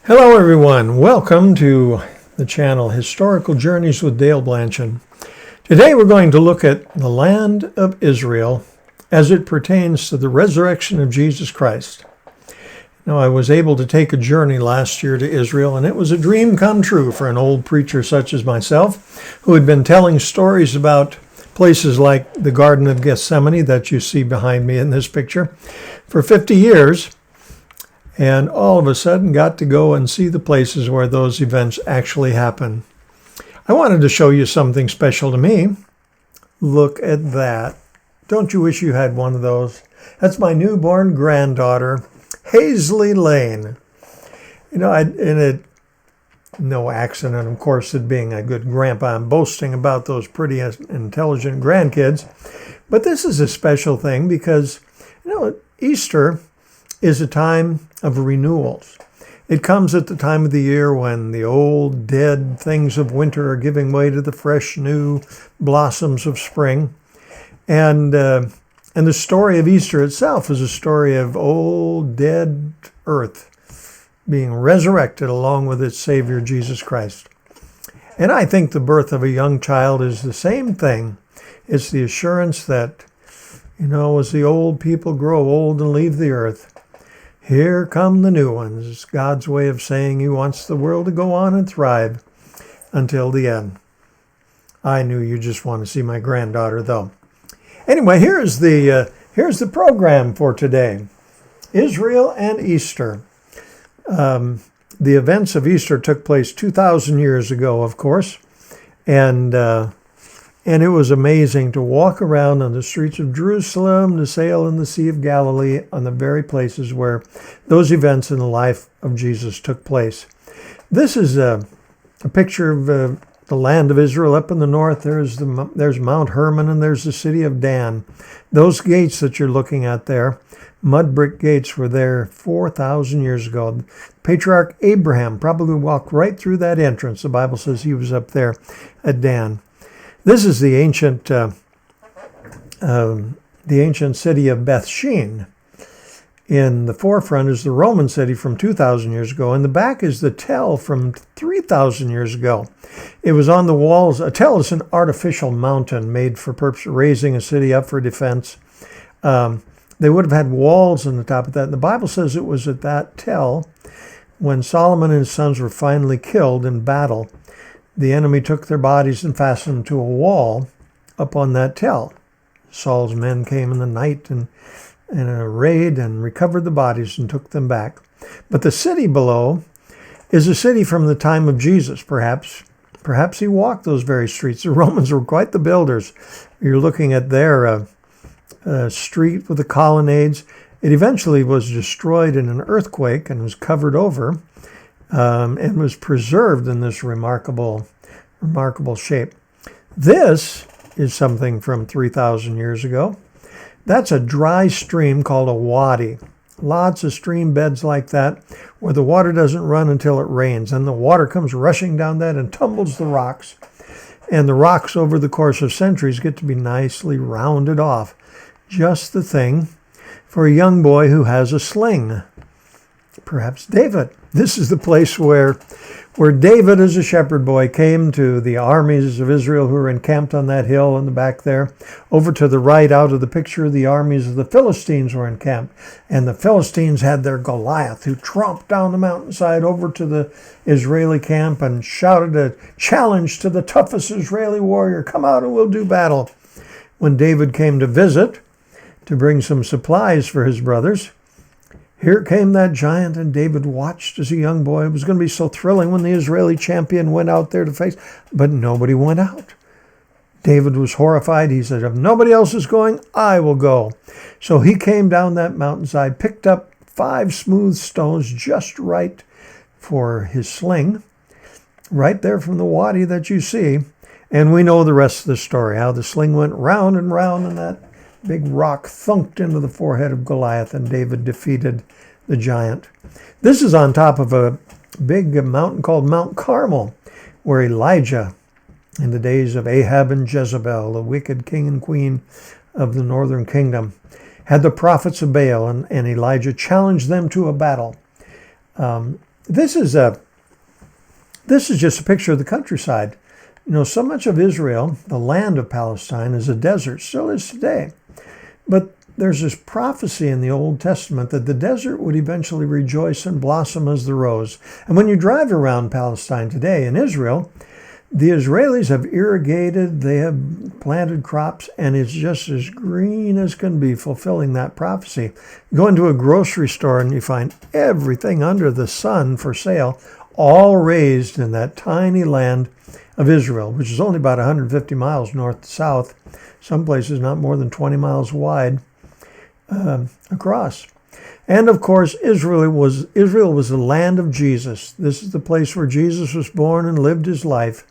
Hello everyone, welcome to the channel Historical Journeys with Dale Blanshan. Today we're going to look at the land of Israel as it pertains to the resurrection of Jesus Christ. Now, I was able to take a journey last year to Israel, and it was a dream come true for an old preacher such as myself, who had been telling stories about places like the Garden of Gethsemane that you see behind me in this picture for 50 years. And all of a sudden got to go and see the places where those events actually happen. I wanted to show you something special to me. Look at that. Don't you wish you had one of those? That's my newborn granddaughter, Hazley Lane. You know, no accident, of course, it being a good grandpa. I'm boasting about those pretty intelligent grandkids. But this is a special thing because, Easter is a time of renewals. It comes at the time of the year when the old, dead things of winter are giving way to the fresh, new blossoms of spring. And the story of Easter itself is a story of old, dead earth being resurrected along with its Savior, Jesus Christ. And I think the birth of a young child is the same thing. It's the assurance that, as the old people grow old and leave the earth, here come the new ones. It's God's way of saying He wants the world to go on and thrive until the end. I knew you just want to see my granddaughter, though. Anyway, here's the program for today. Israel and Easter. The events of Easter took place 2,000 years ago, of course, and it was amazing to walk around on the streets of Jerusalem, to sail in the Sea of Galilee, on the very places where those events in the life of Jesus took place. This is a picture of the land of Israel up in the north. There's Mount Hermon, and there's the city of Dan. Those gates that you're looking at there, mud brick gates, were there 4,000 years ago. Patriarch Abraham probably walked right through that entrance. The Bible says he was up there at Dan. This is the ancient city of Bethshean. In the forefront is the Roman city from 2,000 years ago. In the back is the Tell from 3,000 years ago. It was on the walls. A Tell is an artificial mountain made for purpose of raising a city up for defense. They would have had walls on the top of that. And the Bible says it was at that Tell when Solomon and his sons were finally killed in battle. The enemy took their bodies and fastened them to a wall up on that Tell. Saul's men came in the night and in a raid and recovered the bodies and took them back. But the city below is a city from the time of Jesus, perhaps. Perhaps he walked those very streets. The Romans were quite the builders. You're looking at their street with the colonnades. It eventually was destroyed in an earthquake and was covered over. And was preserved in this remarkable shape. This is something from 3,000 years ago. That's a dry stream called a wadi. Lots of stream beds like that where the water doesn't run until it rains. And the water comes rushing down that and tumbles the rocks. And the rocks over the course of centuries get to be nicely rounded off. Just the thing for a young boy who has a sling. Perhaps David. This is the place where David, as a shepherd boy, came to the armies of Israel who were encamped on that hill in the back there. Over to the right, out of the picture, the armies of the Philistines were encamped. And the Philistines had their Goliath, who tromped down the mountainside over to the Israeli camp and shouted a challenge to the toughest Israeli warrior, "Come out and we'll do battle." When David came to visit, to bring some supplies for his brothers, here came that giant, and David watched as a young boy. It was going to be so thrilling when the Israeli champion went out there to face, but nobody went out. David was horrified. He said, "If nobody else is going, I will go." So he came down that mountainside, picked up 5 smooth stones just right for his sling, right there from the wadi that you see. And we know the rest of the story, how the sling went round and round, and that big rock thunked into the forehead of Goliath, and David defeated the giant. This is on top of a big mountain called Mount Carmel, where Elijah, in the days of Ahab and Jezebel, the wicked king and queen of the northern kingdom, had the prophets of Baal, and Elijah challenged them to a battle. This is just a picture of the countryside. So much of Israel, the land of Palestine, is a desert, still is today. But there's this prophecy in the Old Testament that the desert would eventually rejoice and blossom as the rose. And when you drive around Palestine today in Israel, the Israelis have irrigated, they have planted crops, and it's just as green as can be, fulfilling that prophecy. You go into a grocery store and you find everything under the sun for sale, all raised in that tiny land of Israel, which is only about 150 miles north to south, some places not more than 20 miles wide across. And of course, Israel was the land of Jesus. This is the place where Jesus was born and lived his life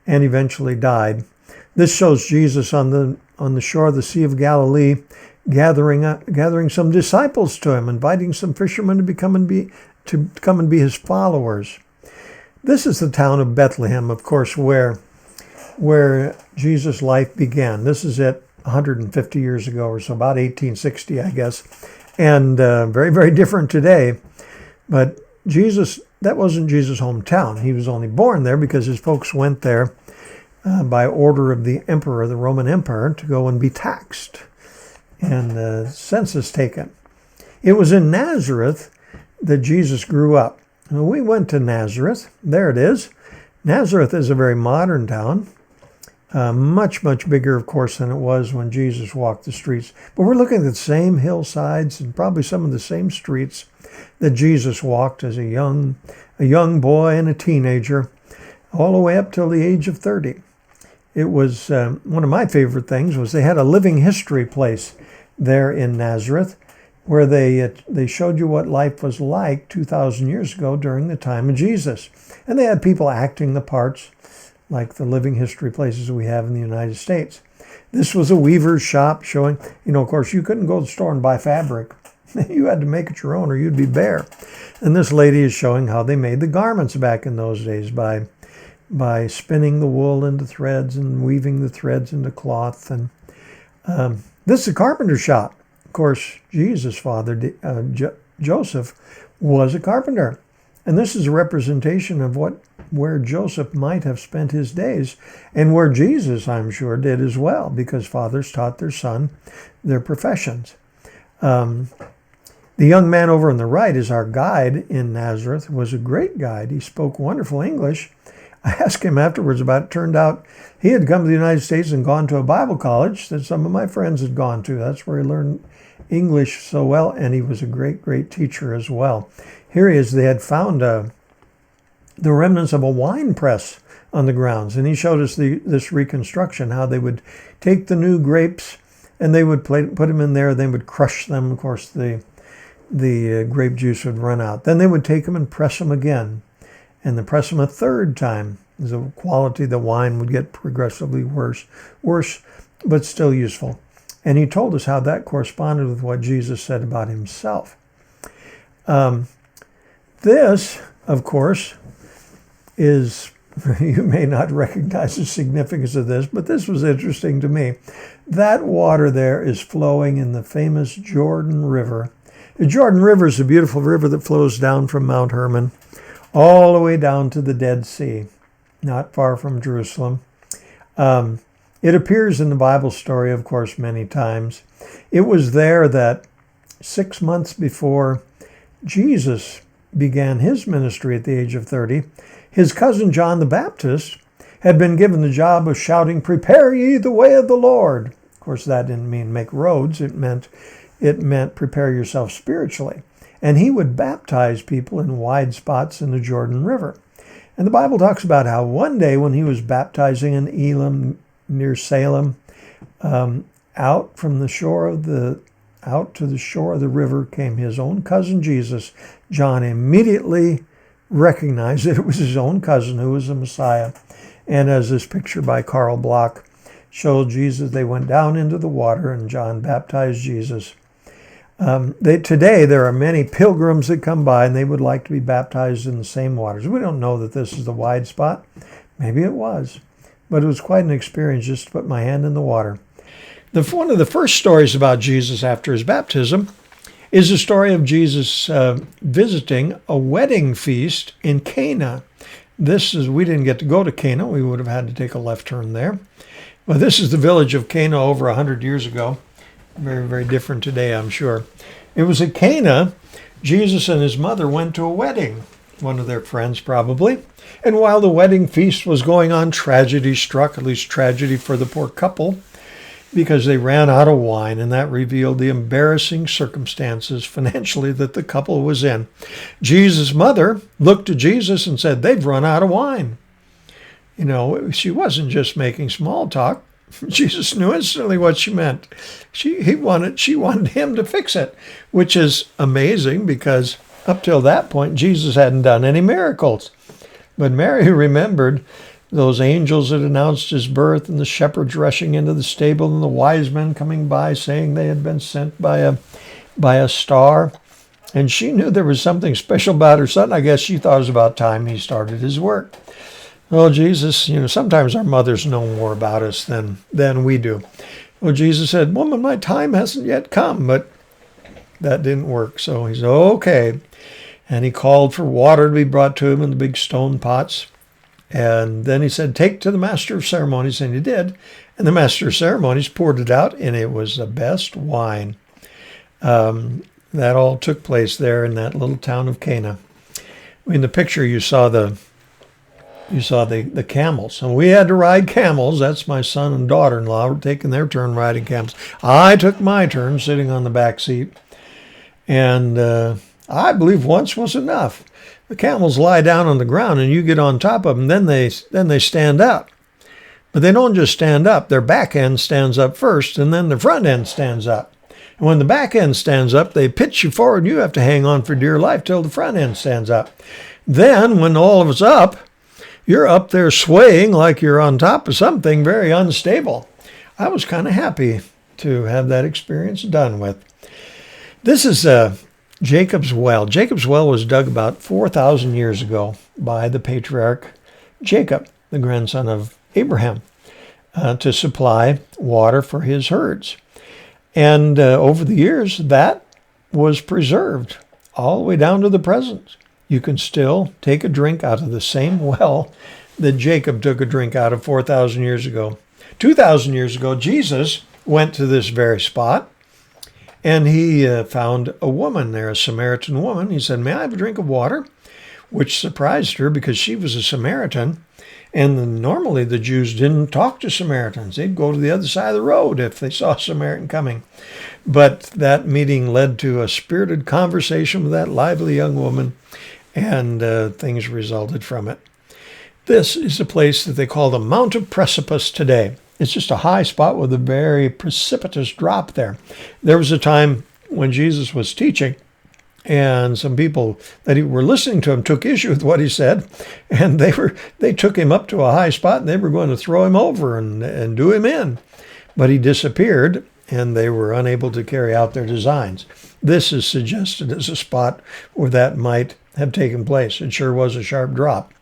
and eventually died. This shows Jesus on the shore of the Sea of Galilee, gathering some disciples to him, inviting some fishermen to come and be his followers. This is the town of Bethlehem, of course, where Jesus' life began. This is it 150 years ago or so, about 1860, I guess, and very, very different today. But that wasn't Jesus' hometown. He was only born there because his folks went there by order of the emperor, the Roman emperor, to go and be taxed and the census taken. It was in Nazareth that Jesus grew up. We went to Nazareth. There it is. Nazareth is a very modern town. Much, much bigger, of course, than it was when Jesus walked the streets. But we're looking at the same hillsides and probably some of the same streets that Jesus walked as a young boy and a teenager, all the way up till the age of 30. It was one of my favorite things was they had a living history place there in Nazareth, where they showed you what life was like 2,000 years ago during the time of Jesus. And they had people acting the parts like the living history places we have in the United States. This was a weaver's shop showing, of course, you couldn't go to the store and buy fabric. You had to make it your own or you'd be bare. And this lady is showing how they made the garments back in those days by spinning the wool into threads and weaving the threads into cloth. And this is a carpenter shop. Of course, Jesus' father, Joseph, was a carpenter. And this is a representation of where Joseph might have spent his days, and where Jesus, I'm sure, did as well, because fathers taught their son their professions. The young man over on the right is our guide in Nazareth, was a great guide. He spoke wonderful English. I asked him afterwards about it. Turned out he had come to the United States and gone to a Bible college that some of my friends had gone to. That's where he learned English so well, and he was a great, great teacher as well. Here he is. They had found the remnants of a wine press on the grounds, and he showed us this reconstruction, how they would take the new grapes and they would put them in there. They would crush them. Of course, the grape juice would run out. Then they would take them and press them again, and then press them a third time. The quality of the wine would get progressively worse, but still useful. And he told us how that corresponded with what Jesus said about himself. This, of course, is, you may not recognize the significance of this, but this was interesting to me. That water there is flowing in the famous Jordan River. The Jordan River is a beautiful river that flows down from Mount Hermon all the way down to the Dead Sea, not far from Jerusalem. It appears in the Bible story, of course, many times. It was there that 6 months before Jesus began his ministry at the age of 30, his cousin John the Baptist had been given the job of shouting, "Prepare ye the way of the Lord." Of course, that didn't mean make roads. It meant prepare yourself spiritually. And he would baptize people in wide spots in the Jordan River. And the Bible talks about how one day when he was baptizing in Elim near Salem, out to the shore of the river came his own cousin Jesus. John immediately recognized that it was his own cousin who was the Messiah. And as this picture by Carl Bloch showed Jesus, they went down into the water and John baptized Jesus. Today there are many pilgrims that come by and they would like to be baptized in the same waters. We don't know that this is the wide spot. Maybe it was. But it was quite an experience just to put my hand in the water. One of the first stories about Jesus after his baptism is the story of Jesus visiting a wedding feast in Cana. We didn't get to go to Cana. We would have had to take a left turn there. Well, this is the village of Cana over 100 years ago. Very, very different today, I'm sure. It was at Cana, Jesus and his mother went to a wedding, one of their friends probably. And while the wedding feast was going on, tragedy struck, at least tragedy for the poor couple, because they ran out of wine, and that revealed the embarrassing circumstances financially that the couple was in. Jesus' mother looked to Jesus and said, "They've run out of wine." You know, she wasn't just making small talk. Jesus knew instantly what she meant. She wanted him to fix it, which is amazing because up till that point, Jesus hadn't done any miracles. But Mary remembered those angels that announced his birth and the shepherds rushing into the stable and the wise men coming by saying they had been sent by a star. And she knew there was something special about her son. I guess she thought it was about time he started his work. Well, Jesus, sometimes our mothers know more about us than we do. Well, Jesus said, "Woman, my time hasn't yet come," but that didn't work. So he said, "Okay." And he called for water to be brought to him in the big stone pots. And then he said, "Take to the master of ceremonies," and he did. And the master of ceremonies poured it out, and it was the best wine. That all took place there in that little town of Cana. In the picture, you saw the camels, and we had to ride camels. That's my son and daughter-in-law were taking their turn riding camels. I took my turn sitting on the back seat, and I believe once was enough. The camels lie down on the ground, and you get on top of them. Then they stand up, but they don't just stand up. Their back end stands up first, and then the front end stands up. And when the back end stands up, they pitch you forward. You have to hang on for dear life till the front end stands up. Then, when all of it's up, you're up there swaying like you're on top of something very unstable. I was kind of happy to have that experience done with. This is Jacob's well. Jacob's well was dug about 4,000 years ago by the patriarch Jacob, the grandson of Abraham, to supply water for his herds. And over the years, that was preserved all the way down to the present. You can still take a drink out of the same well that Jacob took a drink out of 4,000 years ago. 2,000 years ago, Jesus went to this very spot, and he found a woman there, a Samaritan woman. He said, "May I have a drink of water?" Which surprised her because she was a Samaritan, and normally the Jews didn't talk to Samaritans. They'd go to the other side of the road if they saw a Samaritan coming. But that meeting led to a spirited conversation with that lively young woman, and things resulted from it. This is a place that they call the Mount of Precipice today. It's just a high spot with a very precipitous drop there. There was a time when Jesus was teaching, and some people that were listening to him took issue with what he said, and they took him up to a high spot, and they were going to throw him over and do him in. But he disappeared, and they were unable to carry out their designs. This is suggested as a spot where that might have taken place. It sure was a sharp drop.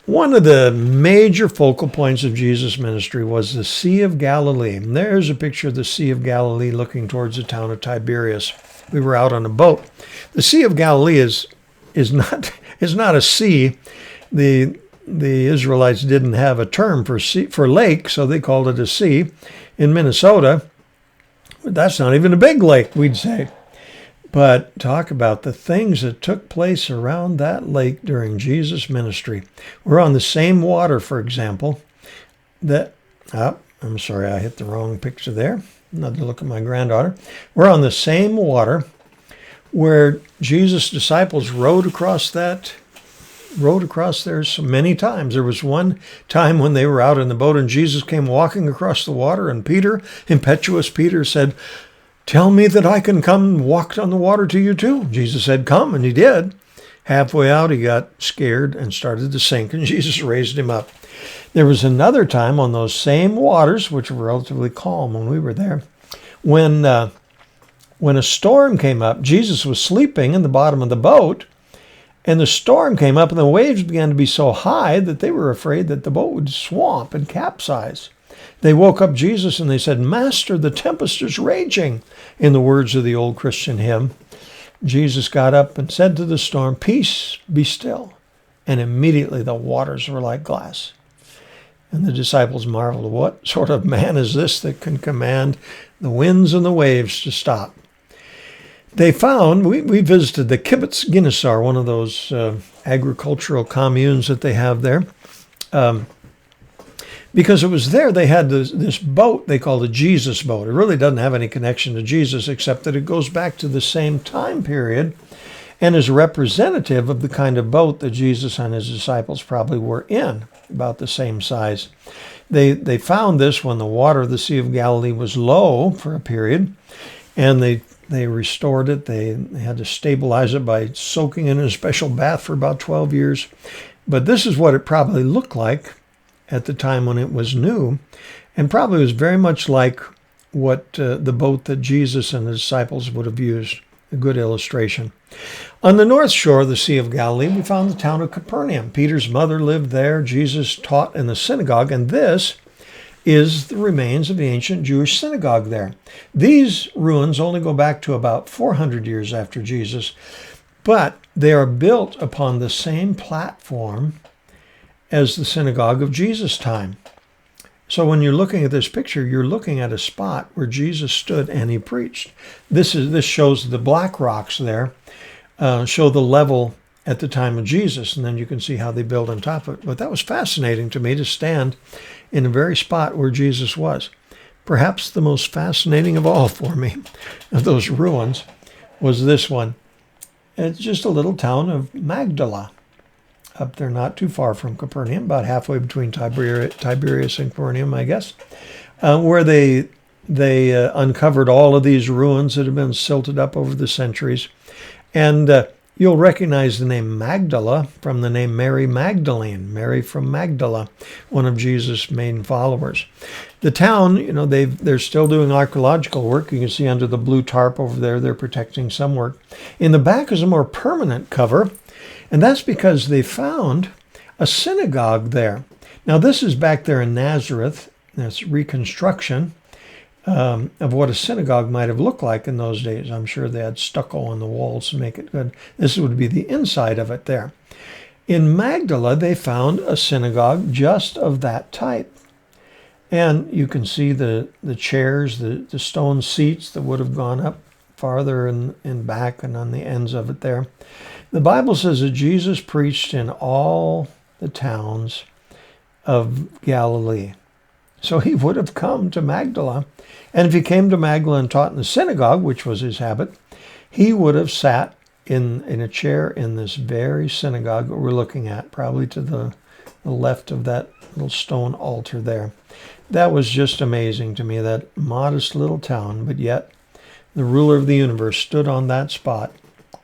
One of the major focal points of Jesus' ministry was the Sea of Galilee. And there's a picture of the Sea of Galilee looking towards the town of Tiberias. We were out on a boat. The Sea of Galilee is not a sea. The Israelites didn't have a term for lake, so they called it a sea. In Minnesota, that's not even a big lake, we'd say. But talk about the things that took place around that lake during Jesus' ministry. We're on the same water, for example. I'm sorry, I hit the wrong picture there. Another look at my granddaughter. We're on the same water where Jesus' disciples rowed across there so many times. There was one time when they were out in the boat and Jesus came walking across the water, and impetuous Peter said, "Tell me that I can come and walk on the water to you too." Jesus said, "Come," and he did. Halfway out, he got scared and started to sink, and Jesus raised him up. There was another time on those same waters, which were relatively calm when we were there, when a storm came up. Jesus was sleeping in the bottom of the boat, and the storm came up, and the waves began to be so high that they were afraid that the boat would swamp and capsize. They woke up Jesus and they said, "Master, the tempest is raging," in the words of the old Christian hymn. Jesus got up and said to the storm, "Peace, be still." And immediately the waters were like glass. And the disciples marveled, "What sort of man is this that can command the winds and the waves to stop?" They found, we visited the Kibbutz Ginnasar, one of those agricultural communes that they have there. Because it was there they had this boat they call the Jesus boat. It really doesn't have any connection to Jesus except that it goes back to the same time period and is representative of the kind of boat that Jesus and his disciples probably were in, about the same size. They found this when the water of the Sea of Galilee was low for a period, and they restored it. They had to stabilize it by soaking it in a special bath for about 12 years. But this is what it probably looked like at the time when it was new, and probably was very much like what the boat that Jesus and the disciples would have used. A good illustration. On the north shore of the Sea of Galilee, we found the town of Capernaum. Peter's mother lived there. Jesus taught in the synagogue, and this is the remains of the ancient Jewish synagogue there. These ruins only go back to about 400 years after Jesus, but they are built upon the same platform as the synagogue of Jesus' time. So when you're looking at this picture, you're looking at a spot where Jesus stood and he preached. This shows the black rocks there, show the level at the time of Jesus, and then you can see how they built on top of it. But that was fascinating to me, to stand in the very spot where Jesus was. Perhaps the most fascinating of all for me of those ruins was this one. It's just a little town of Magdala, up there not too far from Capernaum, about halfway between Tiberias and Capernaum, I guess, where they uncovered all of these ruins that have been silted up over the centuries. And you'll recognize the name Magdala from the name Mary Magdalene, Mary from Magdala, one of Jesus' main followers. The town, they're still doing archaeological work. You can see under the blue tarp over there, they're protecting some work. In the back is a more permanent cover, and that's because they found a synagogue there. Now, this is back there in Nazareth. That's reconstruction of what a synagogue might have looked like in those days. I'm sure they had stucco on the walls to make it good. This would be the inside of it there. In Magdala, they found a synagogue just of that type. And you can see the chairs, the stone seats that would have gone up farther in back and on the ends of it there. The Bible says that Jesus preached in all the towns of Galilee. So he would have come to Magdala. And if he came to Magdala and taught in the synagogue, which was his habit, he would have sat in a chair in this very synagogue that we're looking at, probably to the left of that little stone altar there. That was just amazing to me, that modest little town, but yet the ruler of the universe stood on that spot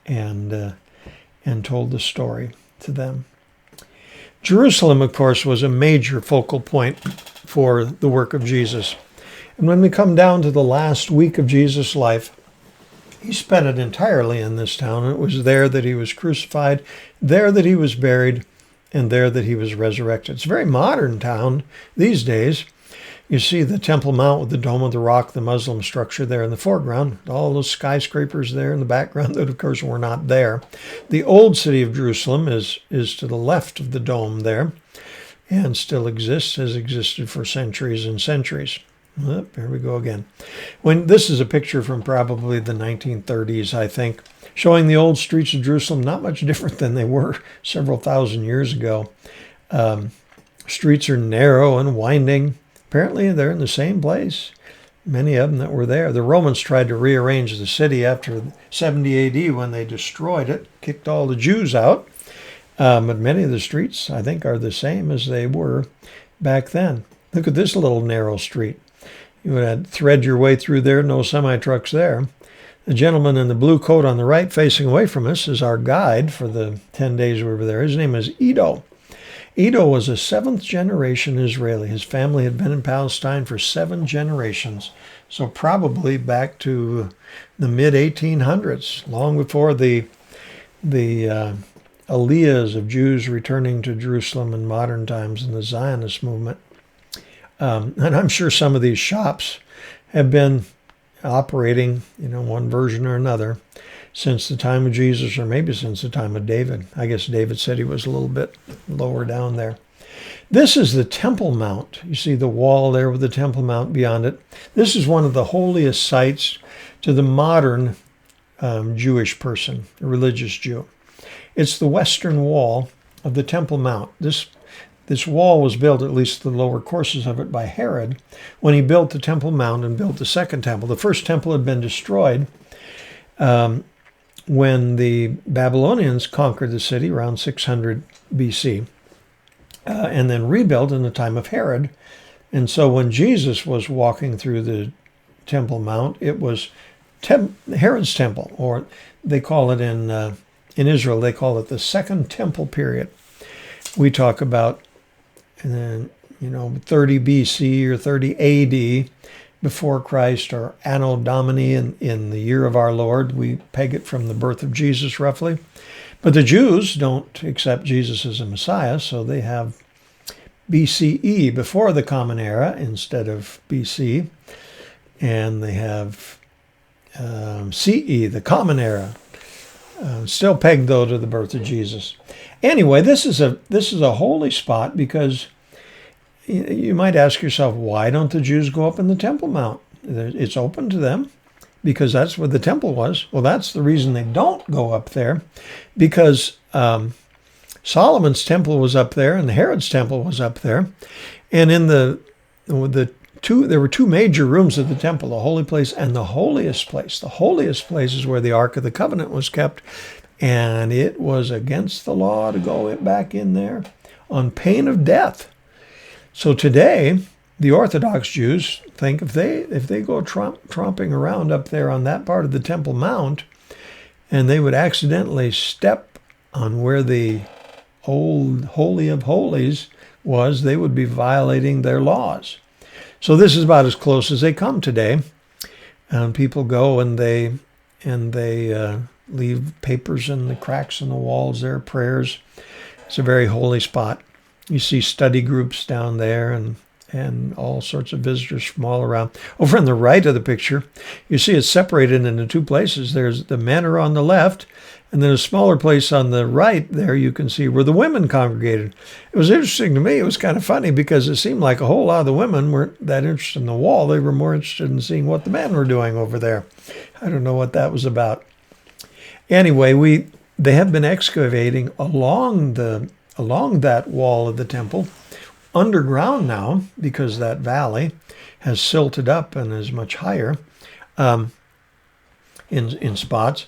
and told the story to them. Jerusalem, of course, was a major focal point for the work of Jesus. And when we come down to the last week of Jesus' life, he spent it entirely in this town. It was there that he was crucified, there that he was buried, and there that he was resurrected. It's a very modern town these days. You see the Temple Mount with the Dome of the Rock, the Muslim structure there in the foreground, all those skyscrapers there in the background that, of course, were not there. The old city of Jerusalem is to the left of the dome there and still exists, has existed for centuries and centuries. Oh, here we go again. This is a picture from probably the 1930s, I think, showing the old streets of Jerusalem, not much different than they were several thousand years ago. Streets are narrow and winding. Apparently, they're in the same place, many of them that were there. The Romans tried to rearrange the city after 70 A.D. when they destroyed it, kicked all the Jews out. But many of the streets, I think, are the same as they were back then. Look at this little narrow street. You would have thread your way through there, no semi-trucks there. The gentleman in the blue coat on the right facing away from us is our guide for the 10 days we were there. His name is Edo. Edo was a seventh-generation Israeli. His family had been in Palestine for 7 generations, so probably back to the mid-1800s, long before the aliyahs of Jews returning to Jerusalem in modern times in the Zionist movement. And I'm sure some of these shops have been operating, one version or another since the time of Jesus, or maybe since the time of David. I guess David said he was a little bit lower down there. This is the Temple Mount. You see the wall there with the Temple Mount beyond it. This is one of the holiest sites to the modern Jewish person, a religious Jew. It's the western wall of the Temple Mount. This wall was built, at least the lower courses of it, by Herod when he built the Temple Mount and built the second temple. The first temple had been destroyed when the Babylonians conquered the city around 600 BC and then rebuilt in the time of Herod. And so when Jesus was walking through the Temple Mount, it was Herod's temple, or they call it in Israel, they call it the Second Temple period. We talk about 30 BC or 30 AD before Christ, or Anno Domini in the year of our Lord. We peg it from the birth of Jesus roughly. But the Jews don't accept Jesus as a Messiah, so they have BCE, before the Common Era, instead of BC. And they have CE, the Common Era, still pegged though to the birth of Jesus. Anyway, this is a holy spot because you might ask yourself, why don't the Jews go up in the Temple Mount? It's open to them because that's where the temple was. Well, that's the reason they don't go up there, because Solomon's temple was up there and Herod's temple was up there, and in there were two major rooms of the temple, the holy place and the holiest place. The holiest place is where the Ark of the Covenant was kept, and it was against the law to go back in there on pain of death. So today, the Orthodox Jews think if they go tromping around up there on that part of the Temple Mount, and they would accidentally step on where the old Holy of Holies was, they would be violating their laws. So this is about as close as they come today. People go and they leave papers in the cracks in the walls there, prayers. It's a very holy spot. You see study groups down there and all sorts of visitors from all around. Over on the right of the picture, you see it's separated into two places. There's the men are on the left, and then a smaller place on the right there you can see where the women congregated. It was interesting to me. It was kind of funny because it seemed like a whole lot of the women weren't that interested in the wall. They were more interested in seeing what the men were doing over there. I don't know what that was about. Anyway, they have been excavating along that wall of the temple, underground now, because that valley has silted up and is much higher in spots.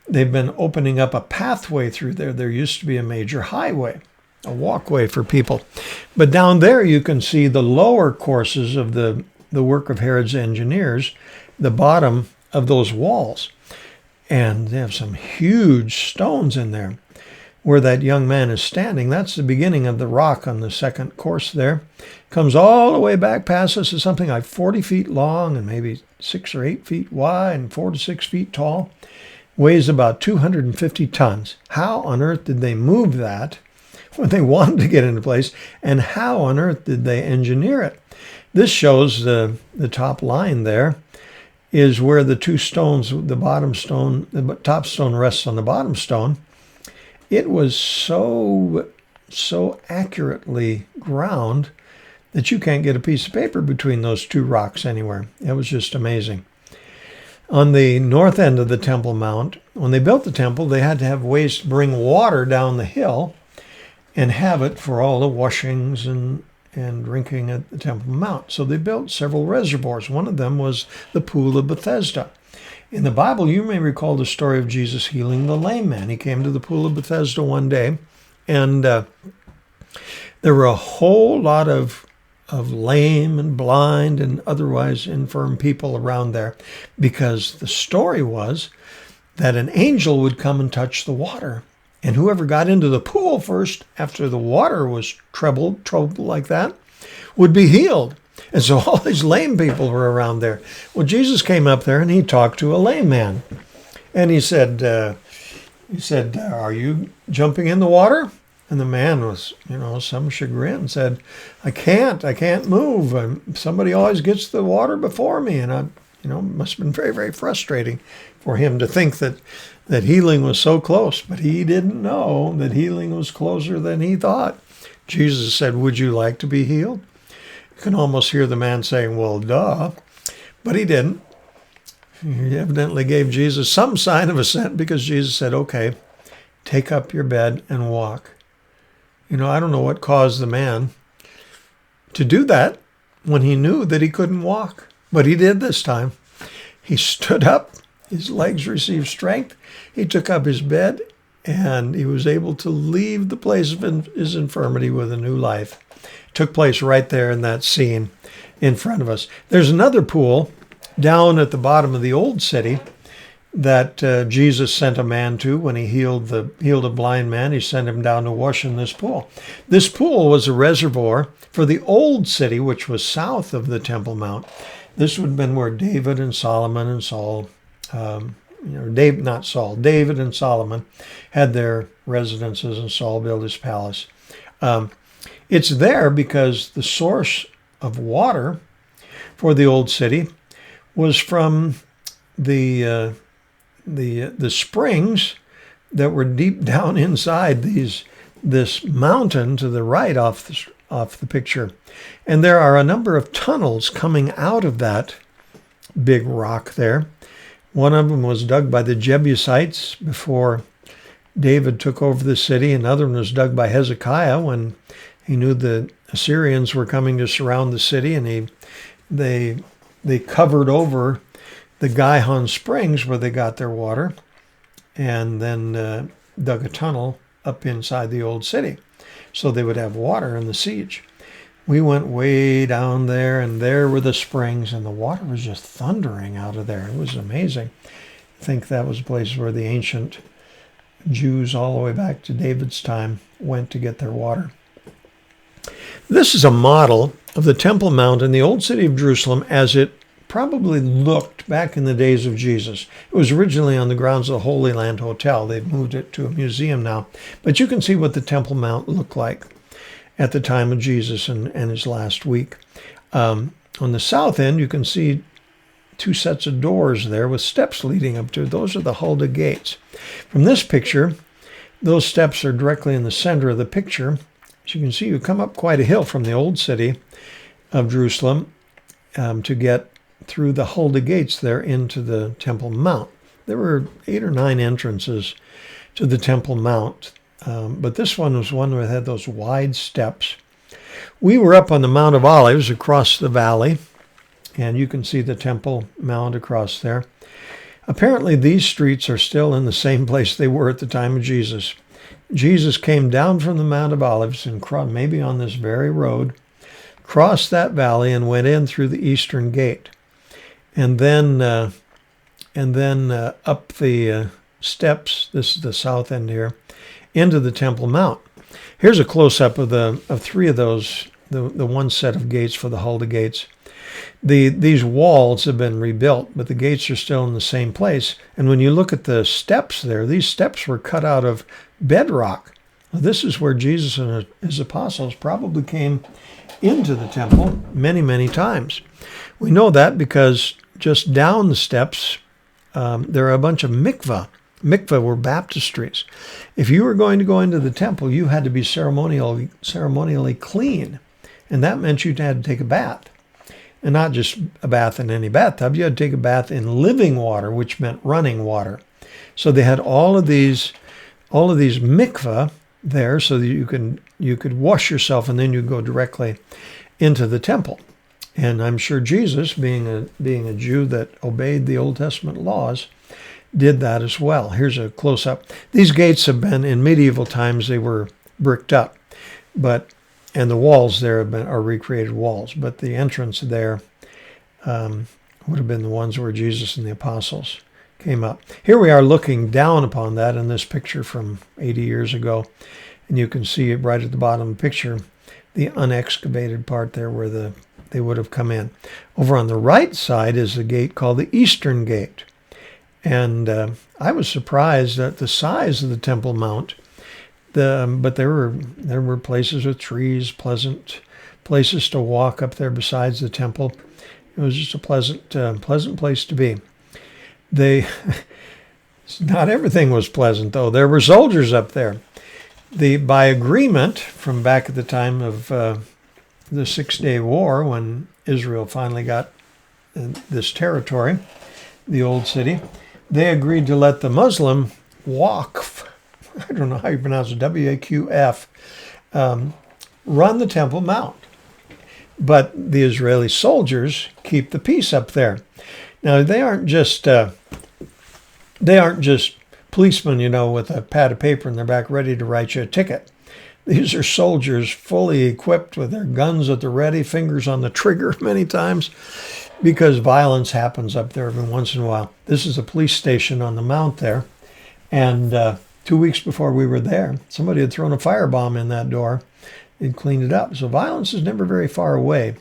They've been opening up a pathway through there. There used to be a major highway, a walkway for people. But down there you can see the lower courses of the work of Herod's engineers, the bottom of those walls. And they have some huge stones in there. Where that young man is standing, that's the beginning of the rock on the second course there. Comes all the way back past us. It's something like 40 feet long and maybe 6 or 8 feet wide and 4 to 6 feet tall. Weighs about 250 tons. How on earth did they move that when they wanted to get into place? And how on earth did they engineer it? This shows the top line there is where the two stones, the top stone rests on the bottom stone. It was so accurately ground that you can't get a piece of paper between those two rocks anywhere. It was just amazing. On the north end of the Temple Mount, when they built the temple, they had to have ways to bring water down the hill and have it for all the washings and drinking at the Temple Mount. So they built several reservoirs. One of them was the Pool of Bethesda. In the Bible, you may recall the story of Jesus healing the lame man. He came to the Pool of Bethesda one day, and there were a whole lot of lame and blind and otherwise infirm people around there, because the story was that an angel would come and touch the water, and whoever got into the pool first, after the water was troubled like that, would be healed. And so all these lame people were around there. Well, Jesus came up there and he talked to a lame man. And he said, are you jumping in the water? And the man was, some chagrin, said, I can't move. Somebody always gets the water before me. And it must have been very, very frustrating for him to think that healing was so close. But he didn't know that healing was closer than he thought. Jesus said, would you like to be healed? You can almost hear the man saying, well, duh. But he didn't. He evidently gave Jesus some sign of assent, because Jesus said, okay, take up your bed and walk. I don't know what caused the man to do that when he knew that he couldn't walk. But he did this time. He stood up, his legs received strength, he took up his bed, and he was able to leave the place of his infirmity with a new life. It took place right there in that scene in front of us. There's another pool down at the bottom of the old city that Jesus sent a man to when he healed a blind man. He sent him down to wash in this pool. This pool was a reservoir for the old city, which was south of the Temple Mount. This would have been where David and Solomon and Saul, David and Solomon had their residences, and Saul built his palace. It's there because the source of water for the old city was from the springs that were deep down inside this mountain to the right off the picture. And there are a number of tunnels coming out of that big rock there. One of them was dug by the Jebusites before David took over the city. Another one was dug by Hezekiah when he knew the Assyrians were coming to surround the city, and they covered over the Gihon Springs where they got their water, and then dug a tunnel up inside the old city so they would have water in the siege. We went way down there, and there were the springs, and the water was just thundering out of there. It was amazing. I think that was a place where the ancient Jews, all the way back to David's time, went to get their water. This is a model of the Temple Mount in the old city of Jerusalem as it probably looked back in the days of Jesus. It was originally on the grounds of the Holy Land Hotel. They've moved it to a museum now. But you can see what the Temple Mount looked like at the time of Jesus and his last week. On the south end, you can see two sets of doors there with steps leading up to it. Those are the Huldah gates. From this picture, those steps are directly in the center of the picture. As you can see, you come up quite a hill from the old city of Jerusalem to get through the Huldah gates there into the Temple Mount. There were 8 or 9 entrances to the Temple Mount, but this one was one where it had those wide steps. We were up on the Mount of Olives across the valley, and you can see the Temple Mount across there. Apparently, these streets are still in the same place they were at the time of Jesus. Jesus came down from the Mount of Olives and maybe on this very road, crossed that valley and went in through the eastern gate. And then up the steps, this is the south end here, into the Temple Mount. Here's a close-up of 3 of those, the one set of gates for the Huldah gates. These walls have been rebuilt, but the gates are still in the same place. And when you look at the steps there, these steps were cut out of bedrock. Now, this is where Jesus and his apostles probably came into the temple many, many times. We know that because just down the steps, there are a bunch of mikvah. Mikvah were baptistries. If you were going to go into the temple, you had to be ceremonially clean. And that meant you had to take a bath. And not just a bath in any bathtub. You had to take a bath in living water, which meant running water. So they had all of these mikvah there so that you could wash yourself, and then you go directly into the temple. And I'm sure Jesus, being a Jew that obeyed the Old Testament laws, did that as well. Here's a close-up. These gates have been, in medieval times, they were bricked up, and the walls there are recreated walls, but the entrance there would have been the ones where Jesus and the apostles came up. Here we are looking down upon that in this picture from 80 years ago, and you can see it right at the bottom of the picture, the unexcavated part there where they would have come in. Over on the right side is the gate called the Eastern Gate. And I was surprised at the size of the Temple Mount. But there were places with trees, pleasant places to walk up there besides the temple. It was just a pleasant place to be. Not everything was pleasant, though. There were soldiers up there. By agreement from back at the time of the 6 Day War, when Israel finally got this territory, the old city, they agreed to let the Muslim Waqf, I don't know how you pronounce it, W-A-Q-F, run the Temple Mount. But the Israeli soldiers keep the peace up there. Now, they aren't just policemen, with a pad of paper in their back ready to write you a ticket. These are soldiers fully equipped with their guns at the ready, fingers on the trigger many times, because violence happens up there every once in a while. This is a police station on the mount there, and 2 weeks before we were there, somebody had thrown a firebomb in that door and cleaned it up. So violence is never very far away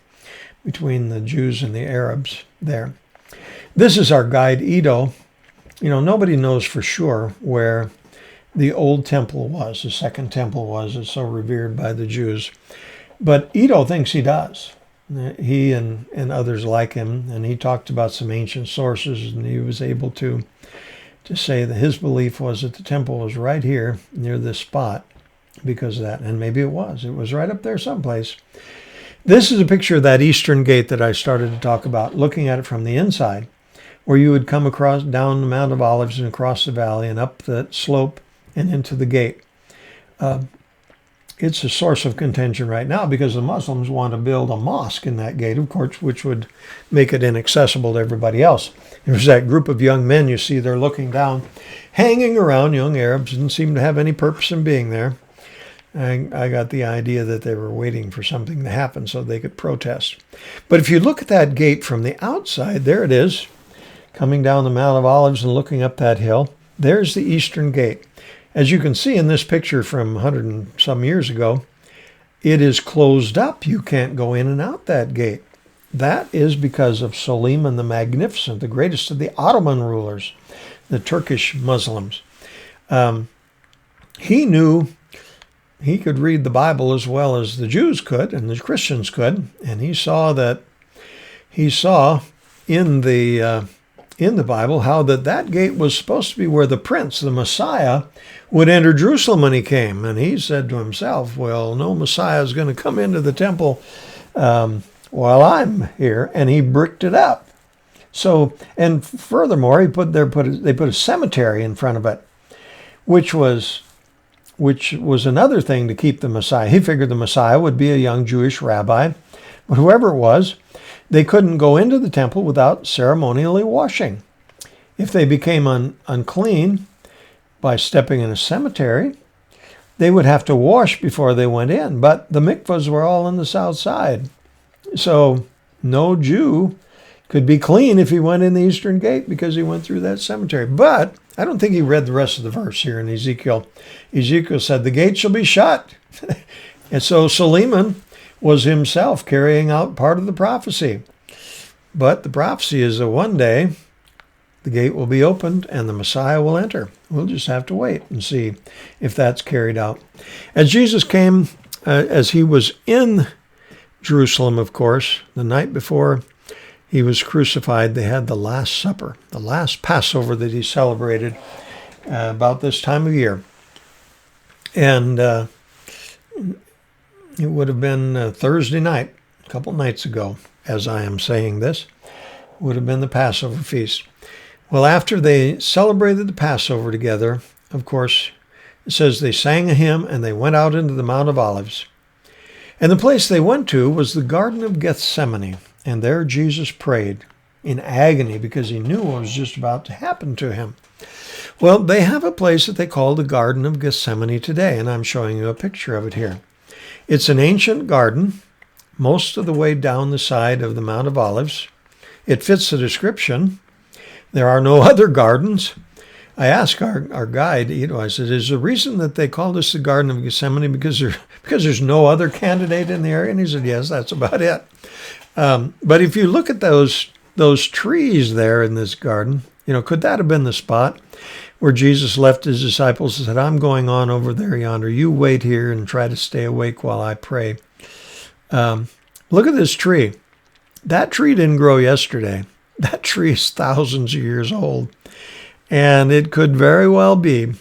between the Jews and the Arabs there. This is our guide, Edo. Nobody knows for sure where the old temple was, the second temple was. It's so revered by the Jews. But Edo thinks he does. He and others like him, and he talked about some ancient sources, and he was able to say that his belief was that the temple was right here near this spot because of that. And maybe it was. It was right up there someplace. This is a picture of that eastern gate that I started to talk about, looking at it from the inside, where you would come across down the Mount of Olives and across the valley and up the slope and into the gate. It's a source of contention right now because the Muslims want to build a mosque in that gate, of course, which would make it inaccessible to everybody else. There's that group of young men you see there looking down, hanging around, young Arabs, didn't seem to have any purpose in being there. I got the idea that they were waiting for something to happen so they could protest. But if you look at that gate from the outside, there it is, coming down the Mount of Olives and looking up that hill. There's the eastern gate. As you can see in this picture from 100 and some years ago, it is closed up. You can't go in and out that gate. That is because of Suleiman the Magnificent, the greatest of the Ottoman rulers, the Turkish Muslims. He knew he could read the Bible as well as the Jews could and the Christians could, and he saw in the Bible how that gate was supposed to be where the prince, the Messiah, would enter Jerusalem when he came. And he said to himself, well, no Messiah is going to come into the temple while I'm here. And he bricked it up. So, and furthermore, they put a cemetery in front of it, which was another thing to keep the Messiah. He figured the Messiah would be a young Jewish rabbi, but whoever it was, they couldn't go into the temple without ceremonially washing. If they became unclean by stepping in a cemetery, they would have to wash before they went in. But the mikvahs were all on the south side. So no Jew could be clean if he went in the eastern gate because he went through that cemetery. But I don't think he read the rest of the verse here in Ezekiel. Ezekiel said, the gate shall be shut. And so Suleiman was himself carrying out part of the prophecy. But the prophecy is that one day the gate will be opened and the Messiah will enter. We'll just have to wait and see if that's carried out. As Jesus came, as he was in Jerusalem, of course, the night before he was crucified, they had the Last Supper, the last Passover that he celebrated about this time of year. And it would have been Thursday night, a couple nights ago, as I am saying this, would have been the Passover feast. Well, after they celebrated the Passover together, of course, it says they sang a hymn and they went out into the Mount of Olives. And the place they went to was the Garden of Gethsemane. And there Jesus prayed in agony because he knew what was just about to happen to him. Well, they have a place that they call the Garden of Gethsemane today, and I'm showing you a picture of it here. It's an ancient garden, most of the way down the side of the Mount of Olives. It fits the description. There are no other gardens. I asked our guide, I said, is the reason that they call this the Garden of Gethsemane because there's no other candidate in the area? And he said, yes, that's about it. But if you look at those trees there in this garden, Could that have been the spot where Jesus left his disciples and said, I'm going on over there yonder. You wait here and try to stay awake while I pray. Look at this tree. That tree didn't grow yesterday. That tree is thousands of years old. And it could very well be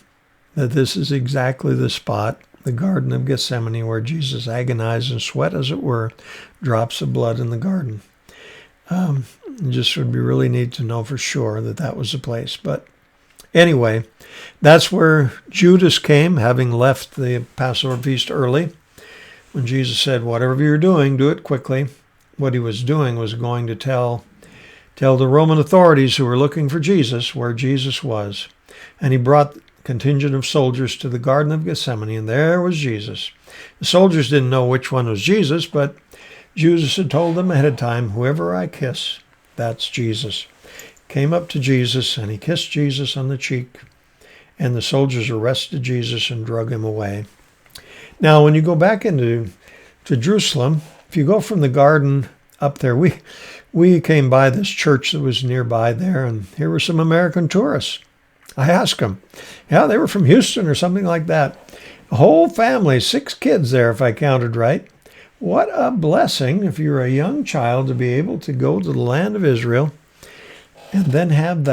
that this is exactly the spot, the Garden of Gethsemane, where Jesus agonized and sweat, as it were, drops of blood in the garden. It just would be really neat to know for sure that that was the place. But anyway, that's where Judas came, having left the Passover feast early. When Jesus said, whatever you're doing, do it quickly. What he was doing was going to tell the Roman authorities who were looking for Jesus where Jesus was. And he brought a contingent of soldiers to the Garden of Gethsemane, and there was Jesus. The soldiers didn't know which one was Jesus, but Judas had told them ahead of time, whoever I kiss, that's Jesus. Came up to Jesus, and he kissed Jesus on the cheek, and the soldiers arrested Jesus and drug him away. Now, when you go back to Jerusalem, if you go from the garden up there, we came by this church that was nearby there, and here were some American tourists. I asked them, yeah, they were from Houston or something like that. A whole family, 6 kids there, if I counted right. What a blessing if you're a young child to be able to go to the land of Israel and then have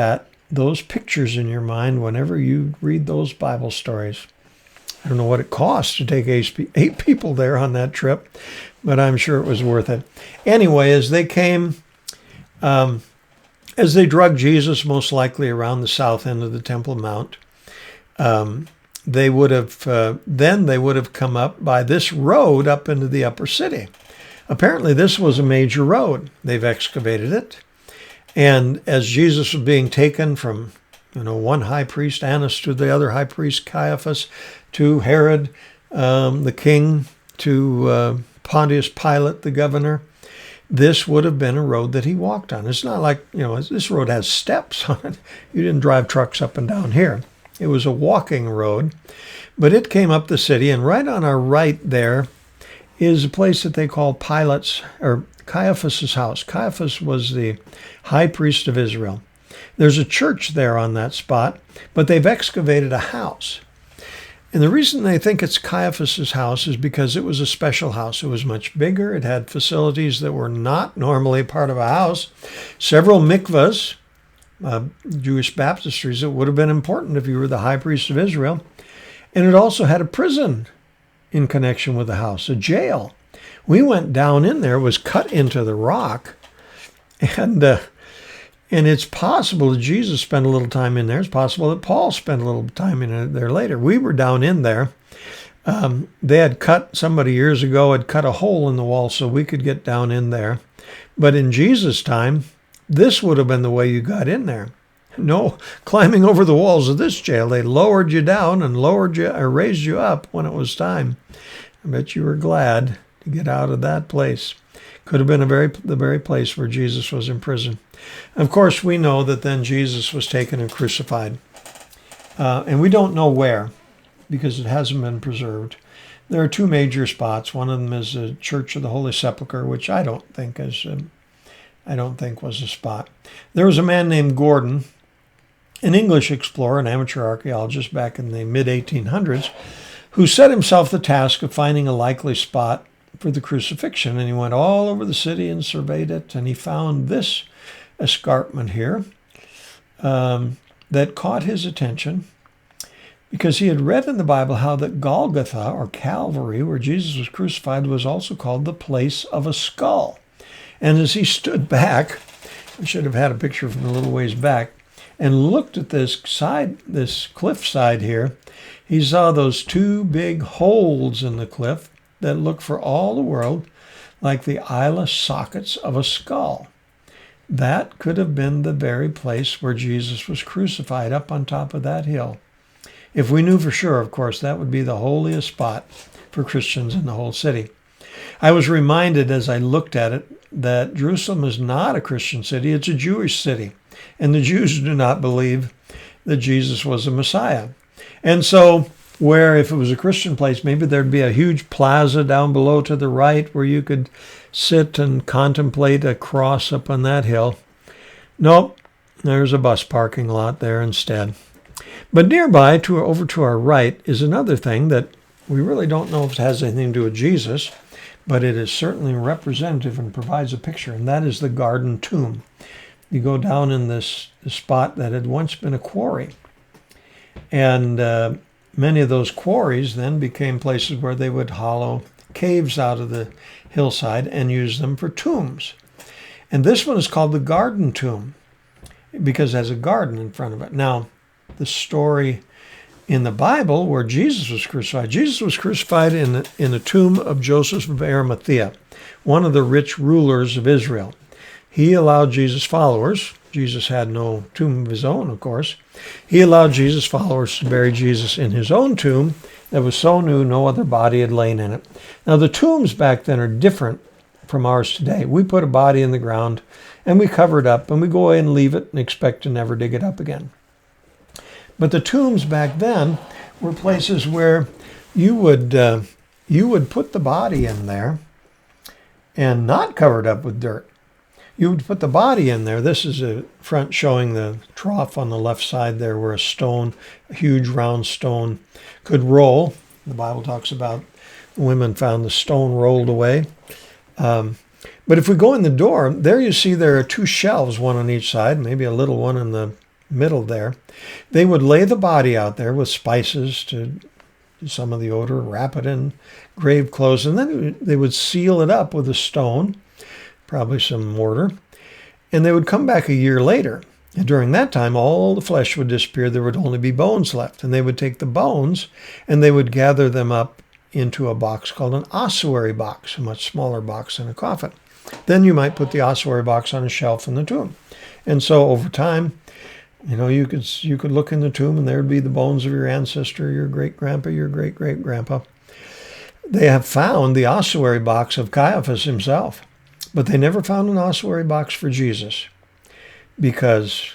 those pictures in your mind whenever you read those Bible stories. I don't know what it cost to take 8 people there on that trip, but I'm sure it was worth it. Anyway, as they came, as they drugged Jesus, most likely around the south end of the Temple Mount, they would have come up by this road up into the upper city. Apparently, this was a major road. They've excavated it. And as Jesus was being taken from, one high priest, Annas, to the other high priest, Caiaphas, to Herod, the king, to Pontius Pilate, the governor, this would have been a road that he walked on. It's not like, this road has steps on it. You didn't drive trucks up and down here. It was a walking road, but it came up the city, and right on our right there is a place that they call Caiaphas's house. Caiaphas was the high priest of Israel. There's a church there on that spot, but they've excavated a house. And the reason they think it's Caiaphas's house is because it was a special house. It was much bigger. It had facilities that were not normally part of a house. Several mikvahs, Jewish baptistries, that would have been important if you were the high priest of Israel. And it also had a prison in connection with the house, a jail. We went down in there. It was cut into the rock. And it's possible that Jesus spent a little time in there. It's possible that Paul spent a little time in there later. We were down in there. They had somebody years ago had cut a hole in the wall so we could get down in there. But in Jesus' time, this would have been the way you got in there. No climbing over the walls of this jail. They lowered you down and raised you up when it was time. I bet you were glad to get out of that place. Could have been the very place where Jesus was in prison. Of course, we know that then Jesus was taken and crucified. And we don't know where, because it hasn't been preserved. There are 2 major spots. One of them is the Church of the Holy Sepulchre, which I don't think was a spot. There was a man named Gordon, an English explorer, an amateur archaeologist back in the mid-1800s, who set himself the task of finding a likely spot for the crucifixion. And he went all over the city and surveyed it, and he found this escarpment here that caught his attention because he had read in the Bible how that Golgotha, or Calvary, where Jesus was crucified, was also called the place of a skull. And as he stood back, I should have had a picture from a little ways back, and looked at this cliff side here, he saw those 2 big holes in the cliff that looked for all the world like the eyeless sockets of a skull. That could have been the very place where Jesus was crucified, up on top of that hill. If we knew for sure, of course, that would be the holiest spot for Christians in the whole city. I was reminded as I looked at it that Jerusalem is not a Christian city, it's a Jewish city. And the Jews do not believe that Jesus was a Messiah. And so, where if it was a Christian place, maybe there'd be a huge plaza down below to the right where you could sit and contemplate a cross up on that hill. Nope, There's a bus parking lot there instead. But nearby, over to our right, is another thing that we really don't know if it has anything to do with Jesus, but it is certainly representative and provides a picture, and that is the garden tomb. You go down in this spot that had once been a quarry, and many of those quarries then became places where they would hollow caves out of the hillside and use them for tombs. And this one is called the garden tomb because it has a garden in front of it. Now, the story in the Bible where Jesus was crucified in a tomb of Joseph of Arimathea, one of the rich rulers of Israel. He allowed Jesus' followers, Jesus had no tomb of his own, of course, he allowed Jesus' followers to bury Jesus in his own tomb that was so new no other body had lain in it. Now, the tombs back then are different from ours today. We put a body in the ground and we cover it up and we go away and leave it and expect to never dig it up again. But the tombs back then were places where you would put the body in there and not cover it up with dirt. You would put the body in there. This is a front showing the trough on the left side there where a huge round stone could roll. The Bible talks about women found the stone rolled away. But if we go in the door, there you see there are two shelves, one on each side, maybe a little one in the middle there. They would lay the body out there with spices to some of the odor, wrap it in grave clothes, and then they would seal it up with a stone, probably some mortar, and they would come back a year later. And during that time, all the flesh would disappear. There would only be bones left. And they would take the bones and they would gather them up into a box called an ossuary box, a much smaller box than a coffin. Then you might put the ossuary box on a shelf in the tomb. And so over time, you could look in the tomb and there would be the bones of your ancestor, your great-grandpa, your great-great-grandpa. They have found the ossuary box of Caiaphas himself, but they never found an ossuary box for Jesus because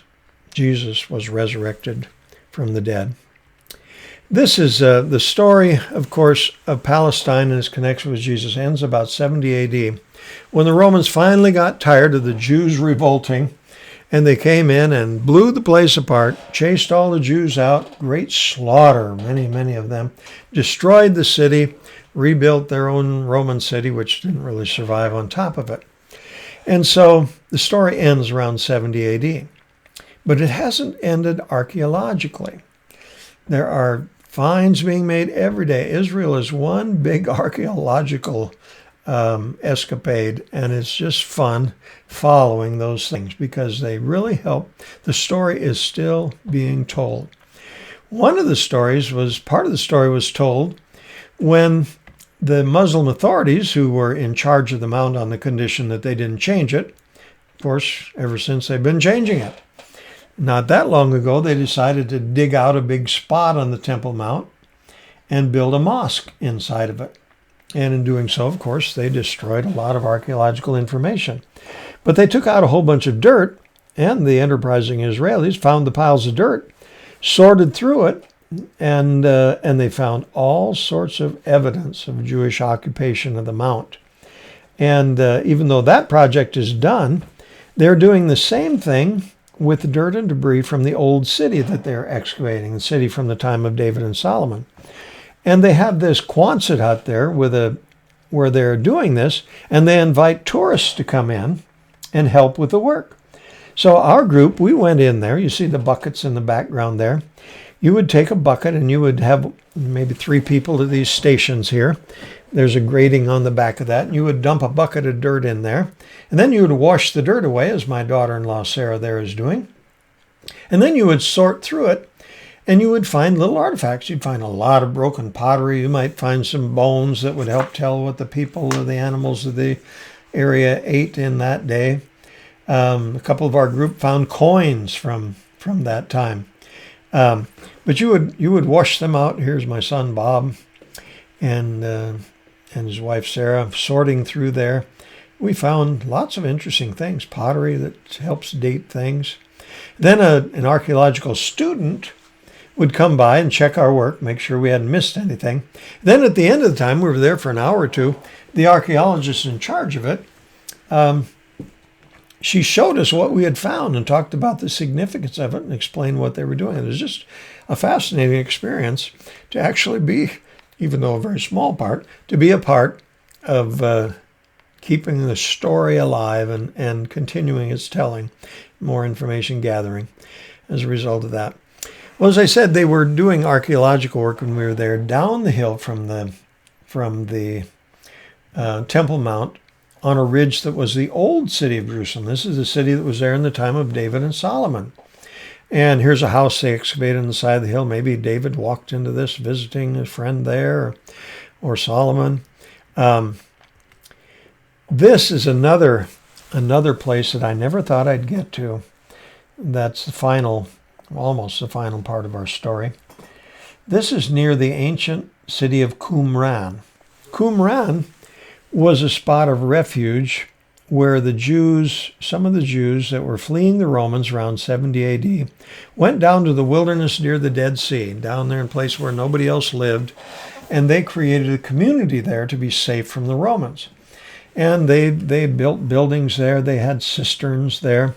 Jesus was resurrected from the dead. This is the story, of course, of Palestine and its connection with Jesus ends about 70 A.D. when the Romans finally got tired of the Jews revolting. And they came in and blew the place apart, chased all the Jews out, great slaughter, many of them, destroyed the city, rebuilt their own Roman city, which didn't really survive on top of it. And so the story ends around 70 AD. But it hasn't ended archaeologically. There are finds being made every day. Israel is one big archaeological escapade, and it's just fun following those things because they really help. The story is still being told. Part of the story was told when the Muslim authorities, who were in charge of the mount on the condition that they didn't change it, of course, ever since they've been changing it. Not that long ago, they decided to dig out a big spot on the Temple Mount and build a mosque inside of it. And in doing so, of course, they destroyed a lot of archaeological information. But they took out a whole bunch of dirt, and the enterprising Israelis found the piles of dirt, sorted through it, and they found all sorts of evidence of Jewish occupation of the Mount. And even though that project is done, they're doing the same thing with the dirt and debris from the old city that they're excavating, the city from the time of David and Solomon. And they have this Quonset hut there where they're doing this, and they invite tourists to come in and help with the work. So our group, we went in there. You see the buckets in the background there. You would take a bucket and you would have maybe 3 people at these stations here. There's a grating on the back of that, and you would dump a bucket of dirt in there. And then you would wash the dirt away, as my daughter-in-law Sarah there is doing. And then you would sort through it, and you would find little artifacts. You'd find a lot of broken pottery. You might find some bones that would help tell what the people or the animals of the area ate in that day. A couple of our group found coins from that time. But you would wash them out. Here's my son Bob and his wife Sarah sorting through there. We found lots of interesting things, pottery that helps date things. Then an archaeological student would come by and check our work, make sure we hadn't missed anything. Then at the end of the time, we were there for an hour or two, the archaeologist in charge of it, she showed us what we had found and talked about the significance of it and explained what they were doing. It was just a fascinating experience to actually be, even though a very small part, to be a part of keeping the story alive and continuing its telling, more information gathering as a result of that. Well, as I said, they were doing archaeological work when we were there down the hill from the Temple Mount on a ridge that was the old city of Jerusalem. This is the city that was there in the time of David and Solomon. And here's a house they excavated on the side of the hill. Maybe David walked into this visiting a friend there, or Solomon. This is another place that I never thought I'd get to. That's the final, almost the final part of our story. This is near the ancient city of Qumran. Qumran was a spot of refuge where the Jews, some of the Jews that were fleeing the Romans around 70 AD, went down to the wilderness near the Dead Sea, down there in a place where nobody else lived, and they created a community there to be safe from the Romans. And they built buildings there. They had cisterns there.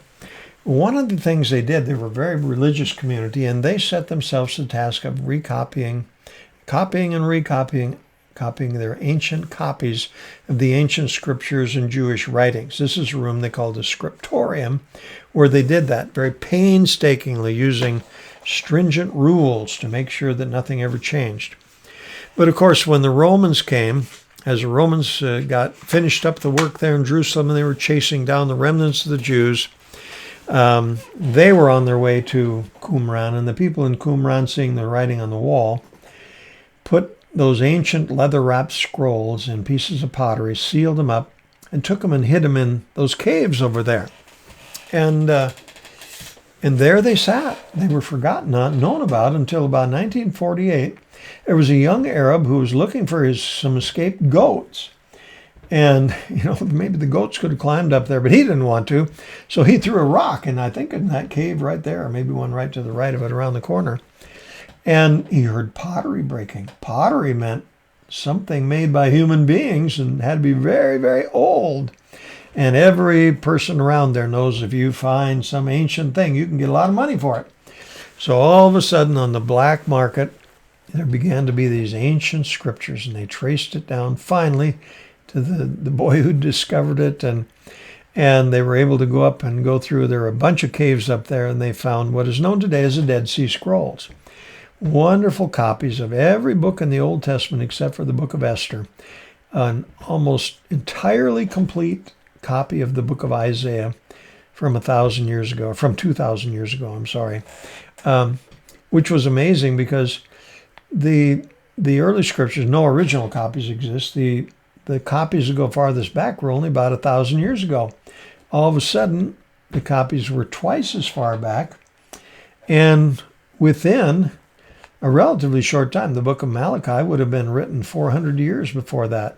One of the things they did, they were a very religious community, and they set themselves the task of copying their ancient copies of the ancient scriptures and Jewish writings. This is a room they called the scriptorium, where they did that very painstakingly, using stringent rules to make sure that nothing ever changed. But of course, when the Romans came, as the Romans got finished up the work there in Jerusalem and they were chasing down the remnants of the Jews, they were on their way to Qumran, and the people in Qumran, seeing the writing on the wall, put those ancient leather-wrapped scrolls in pieces of pottery, sealed them up, and took them and hid them in those caves over there. And there they sat. They were forgotten, not known about until about 1948. There was a young Arab who was looking for some escaped goats. And, maybe the goats could have climbed up there, but he didn't want to. So he threw a rock, and I think in that cave right there, or maybe one right to the right of it around the corner. And he heard pottery breaking. Pottery meant something made by human beings and had to be very, very old. And every person around there knows if you find some ancient thing, you can get a lot of money for it. So all of a sudden on the black market, there began to be these ancient scriptures, and they traced it down finally to the boy who discovered it. And they were able to go up and go through. There were a bunch of caves up there, and they found what is known today as the Dead Sea Scrolls. Wonderful copies of every book in the Old Testament except for the book of Esther. An almost entirely complete copy of the book of Isaiah from 2,000 years ago, which was amazing because the early scriptures, no original copies exist. The copies that go farthest back were only about 1,000 years ago. All of a sudden, the copies were twice as far back, and within a relatively short time, the book of Malachi would have been written 400 years before that.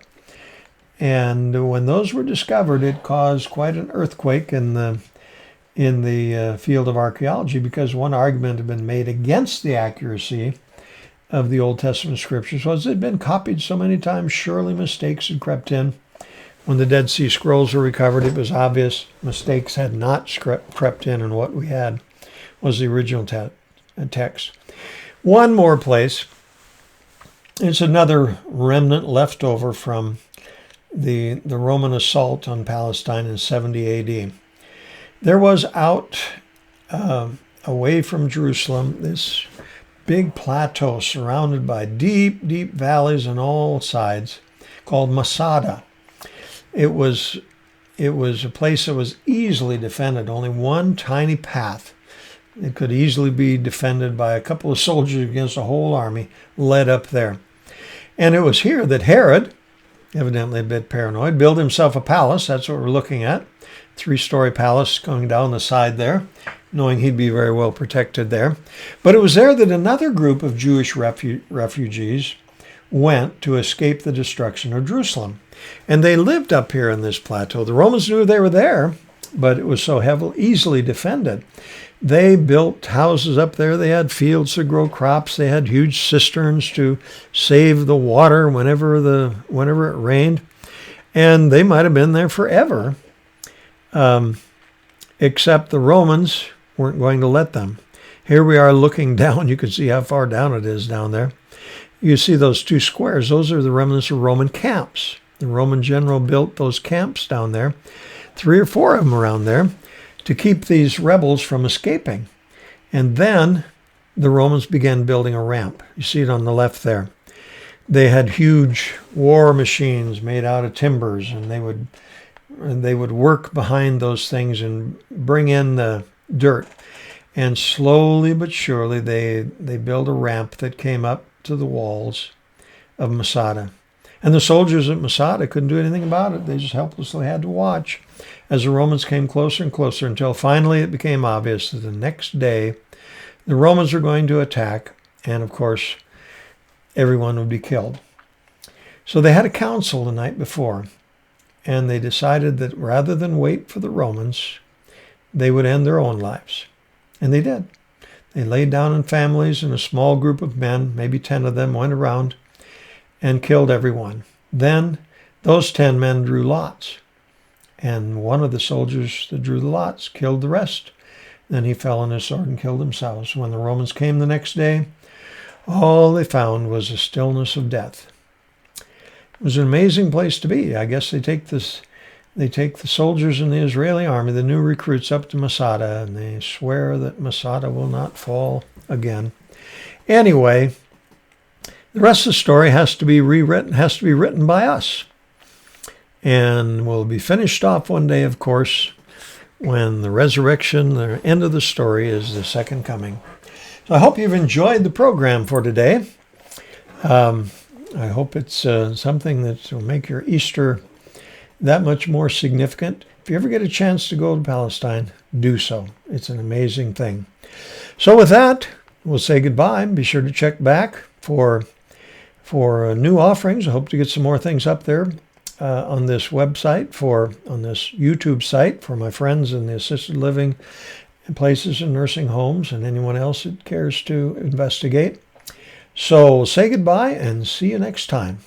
And when those were discovered, it caused quite an earthquake in the field of archaeology, because one argument had been made against the accuracy of the Old Testament scriptures was they'd been copied so many times, surely mistakes had crept in. When the Dead Sea Scrolls were recovered, it was obvious mistakes had not crept in, and what we had was the original text. One more place. It's another remnant left over from the Roman assault on Palestine in 70 AD. There was out away from Jerusalem this big plateau surrounded by deep, deep valleys on all sides called Masada. It was a place that was easily defended, only one tiny path. It could easily be defended by a couple of soldiers against a whole army led up there. And it was here that Herod, evidently a bit paranoid, built himself a palace. That's what we're looking at. 3-story palace going down the side there, knowing he'd be very well protected there. But it was there that another group of Jewish refugees went to escape the destruction of Jerusalem. And they lived up here in this plateau. The Romans knew they were there, but it was so easily defended. They built houses up there. They had fields to grow crops. They had huge cisterns to save the water whenever it rained. And they might have been there forever. except the Romans weren't going to let them. Here we are looking down. You can see how far down it is down there. You see those two squares. Those are the remnants of Roman camps. The Roman general built those camps down there, 3 or 4 of them around there, to keep these rebels from escaping. And then the Romans began building a ramp. You see it on the left there. They had huge war machines made out of timbers, and they would work behind those things and bring in the dirt. And slowly but surely they built a ramp that came up to the walls of Masada. And the soldiers at Masada couldn't do anything about it. They just helplessly had to watch as the Romans came closer and closer, until finally it became obvious that the next day the Romans were going to attack, and of course everyone would be killed. So they had a council the night before, and they decided that rather than wait for the Romans, they would end their own lives. And they did. They laid down in families, and a small group of men, maybe 10 of them, went around and killed everyone. Then those 10 men drew lots, and one of the soldiers that drew the lots killed the rest. Then he fell on his sword and killed himself. So when the Romans came the next day, all they found was a stillness of death. It was an amazing place to be. I guess they take the soldiers in the Israeli army, the new recruits, up to Masada, and they swear that Masada will not fall again. Anyway, the rest of the story has to be rewritten, has to be written by us. And will be finished off one day, of course, when the resurrection, the end of the story, is the second coming. So I hope you've enjoyed the program for today. I hope it's something that will make your Easter that much more significant. If you ever get a chance to go to Palestine, do so. It's an amazing thing. So with that, we'll say goodbye. Be sure to check back for new offerings. I hope to get some more things up there on this website, on this YouTube site, for my friends in the assisted living places and nursing homes, and anyone else that cares to investigate. So say goodbye and see you next time.